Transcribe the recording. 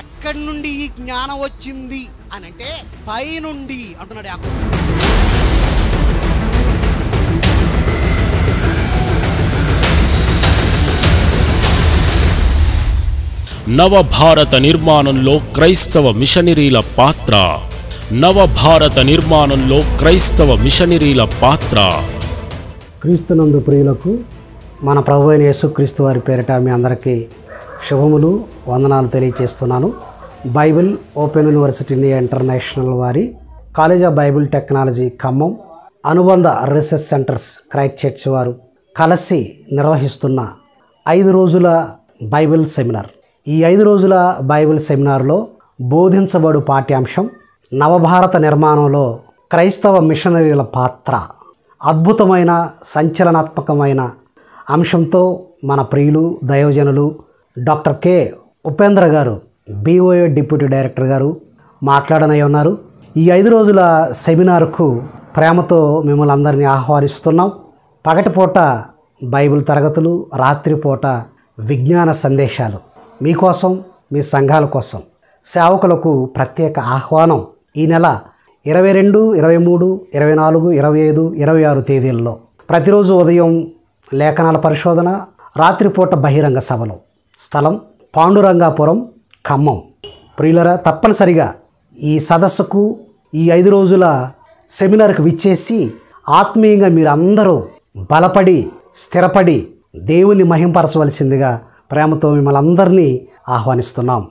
ఎక్కడి నుండి ఈ జ్ఞానం వచ్చింది అని అంటే పైనుండి అంటున్నాడు యాకోబు. నవభారత నిర్మాణంలో క్రైస్తవ మిషనరీల పాత్ర. నవభారత నిర్మాణంలో క్రైస్తవ మిషనరీల పాత్ర. క్రీస్తునందు ప్రియులకు మన ప్రభు అయిన యేసుక్రీస్తు వారి పేరిట మీ అందరికీ శుభములు, వందనాలు తెలియజేస్తున్నాను. Bible open university India international వారి college of Bible technology Khammam అనుబంధ రీసెర్చ్ సెంటర్స్ క్రైస్ట్ చర్చ్ వారు కలిసి నిర్వహిస్తున్న 5 రోజుల బైబిల్ సెమినార్. ఈ 5 రోజుల బైబిల్ సెమినార్లో బోధించబడు పాఠ్యాంశం నవభారత నిర్మాణంలో క్రైస్తవ మిషనరీల పాత్ర. అద్భుతమైన సంచలనాత్మకమైన అంశంతో మన ప్రియులు దైవజనులు డాక్టర్ కె ఉపేంద్ర గారు, BOA డిప్యూటీ డైరెక్టర్ గారు మాట్లాడనై ఉన్నారు. ఈ 5 రోజుల సెమినార్కు ప్రేమతో మిమ్మల్ని అందరినీ ఆహ్వానిస్తున్నాం. పగటిపూట బైబిల్ తరగతులు, రాత్రిపూట విజ్ఞాన సందేశాలు మీకోసం, మీ సంఘాల కోసం. సేవకులకు ప్రత్యేక ఆహ్వానం ఈ నెల 22, 23, 24, 25, 26 తేదీల్లో. ప్రతిరోజు ఉదయం లేఖనాల పరిశోధన, రాత్రిపూట బహిరంగ సభలు. స్థలం పాండురంగాపురం, ఖమ్మం. ప్రియులరా, తప్పనిసరిగా ఈ సదస్సుకు, ఈ 5 రోజుల సెమినార్కు విచ్చేసి ఆత్మీయంగా మీరందరూ బలపడి స్థిరపడి దేవుని మహింపరచవలసిందిగా ప్రేమతో మిమ్మల్ని అందరినీ ఆహ్వానిస్తున్నాం.